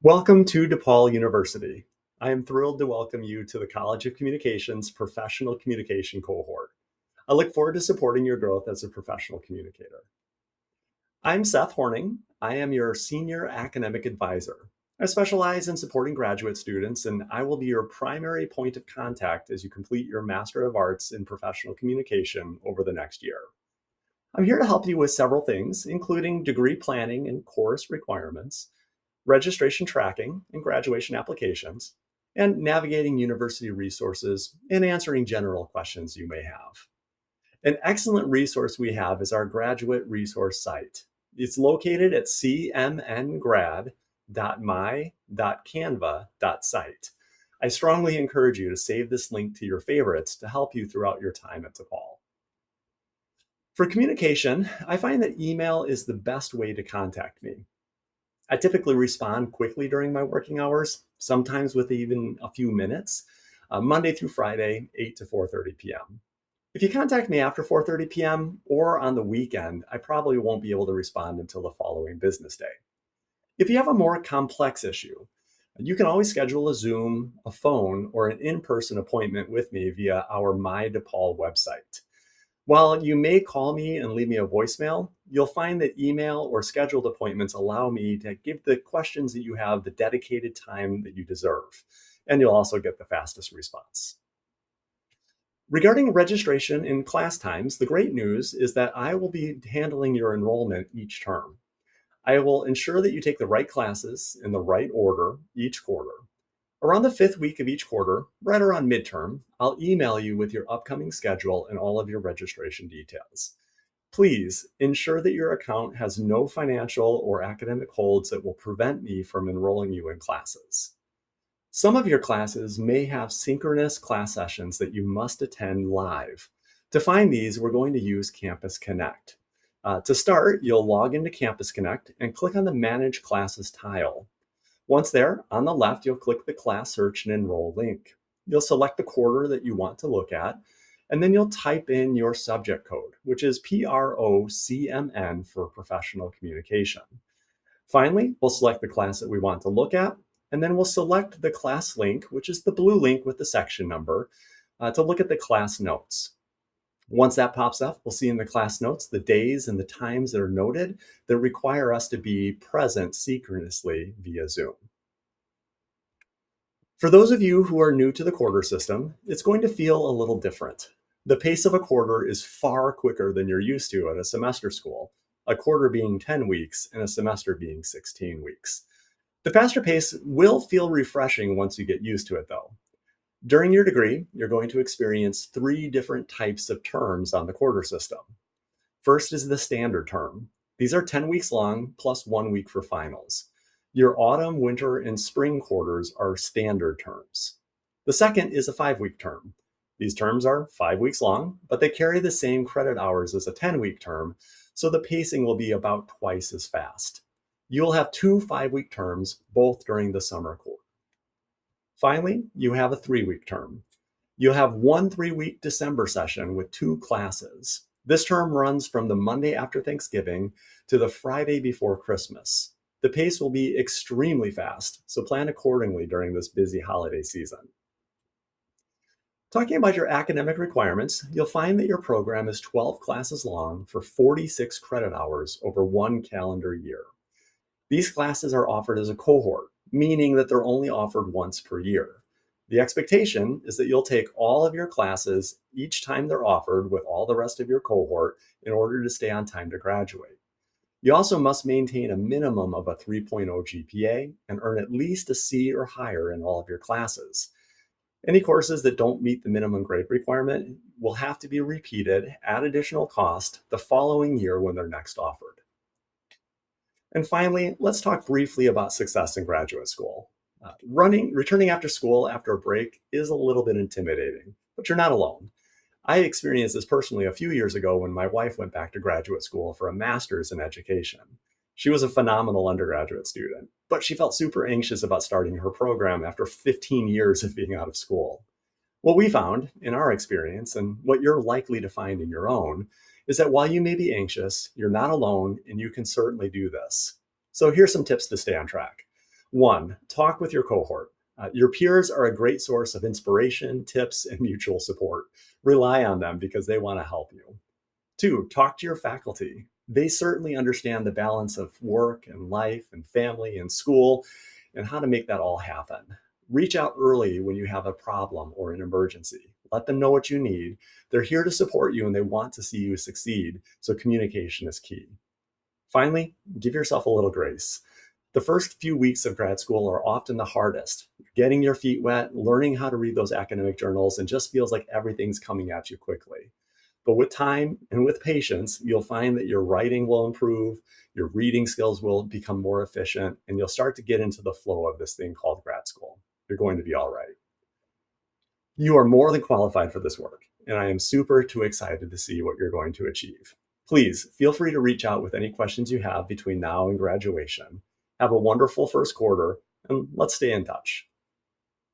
Welcome to DePaul University. I am thrilled to welcome you to the College of Communications Professional Communication cohort. I look forward to supporting your growth as a professional communicator. I'm Seth Horning. I am your Senior Academic Advisor. I specialize in supporting graduate students, and I will be your primary point of contact as you complete your Master of Arts in Professional Communication over the next year. I'm here to help you with several things, including degree planning and course requirements, registration tracking and graduation applications, and navigating university resources and answering general questions you may have. An excellent resource we have is our graduate resource site. It's located at cmngrad.my.canva.site. I strongly encourage you to save this link to your favorites to help you throughout your time at DePaul. For communication, I find that email is the best way to contact me. I typically respond quickly during my working hours, sometimes with even a few minutes, Monday through Friday, 8 to 4:30 p.m. If you contact me after 4:30 p.m. or on the weekend, I probably won't be able to respond until the following business day. If you have a more complex issue, you can always schedule a Zoom, a phone, or an in-person appointment with me via our My DePaul website. While you may call me and leave me a voicemail, you'll find that email or scheduled appointments allow me to give the questions that you have the dedicated time that you deserve, and you'll also get the fastest response. Regarding registration in class times, the great news is that I will be handling your enrollment each term. I will ensure that you take the right classes in the right order each quarter. Around the fifth week of each quarter, right around midterm, I'll email you with your upcoming schedule and all of your registration details. Please ensure that your account has no financial or academic holds that will prevent me from enrolling you in classes. Some of your classes may have synchronous class sessions that you must attend live. To find these, we're going to use Campus Connect. To start, you'll log into Campus Connect and click on the Manage Classes tile. Once there, on the left, you'll click the Class Search and Enroll link. You'll select the quarter that you want to look at, and then you'll type in your subject code, which is PROCMN for Professional Communication. Finally, we'll select the class that we want to look at, and then we'll select the class link, which is the blue link with the section number, to look at the class notes. Once that pops up, we'll see in the class notes the days and the times that are noted that require us to be present synchronously via Zoom. For those of you who are new to the quarter system, it's going to feel a little different. The pace of a quarter is far quicker than you're used to at a semester school, a quarter being 10 weeks and a semester being 16 weeks. The faster pace will feel refreshing once you get used to it, though. During your degree, you're going to experience 3 different types of terms on the quarter system. First is the standard term. These are 10 weeks long plus 1 week for finals. Your autumn, winter, and spring quarters are standard terms. The second is a 5-week term. These terms are 5 weeks long, but they carry the same credit hours as a 10-week term, so the pacing will be about twice as fast. You'll have 2 5-week terms, both during the summer quarter. Finally, you have a 3-week term. You'll have 1 3-week December session with 2 classes. This term runs from the Monday after Thanksgiving to the Friday before Christmas. The pace will be extremely fast, so plan accordingly during this busy holiday season. Talking about your academic requirements, you'll find that your program is 12 classes long for 46 credit hours over 1 calendar year. These classes are offered as a cohort, meaning that they're only offered once per year. The expectation is that you'll take all of your classes each time they're offered with all the rest of your cohort in order to stay on time to graduate. You also must maintain a minimum of a 3.0 GPA and earn at least a C or higher in all of your classes. Any courses that don't meet the minimum grade requirement will have to be repeated at additional cost the following year when they're next offered. And finally, let's talk briefly about success in graduate school. Returning after school after a break is a little bit intimidating, but you're not alone. I experienced this personally a few years ago when my wife went back to graduate school for a master's in education. She was a phenomenal undergraduate student, but she felt super anxious about starting her program after 15 years of being out of school. What we found in our experience, and what you're likely to find in your own, is that while you may be anxious, you're not alone and you can certainly do this. So here's some tips to stay on track. One, talk with your cohort. Your peers are a great source of inspiration, tips, and mutual support. Rely on them because they want to help you. Two, talk to your faculty. They certainly understand the balance of work and life and family and school and how to make that all happen. Reach out early when you have a problem or an emergency. Let them know what you need. They're here to support you and they want to see you succeed. So communication is key. Finally, give yourself a little grace. The first few weeks of grad school are often the hardest. Getting your feet wet, learning how to read those academic journals, and just feels like everything's coming at you quickly. But with time and with patience, you'll find that your writing will improve, your reading skills will become more efficient, and you'll start to get into the flow of this thing called grad school. You're going to be all right. You are more than qualified for this work, and I am super too excited to see what you're going to achieve. Please feel free to reach out with any questions you have between now and graduation. Have a wonderful first quarter, and let's stay in touch.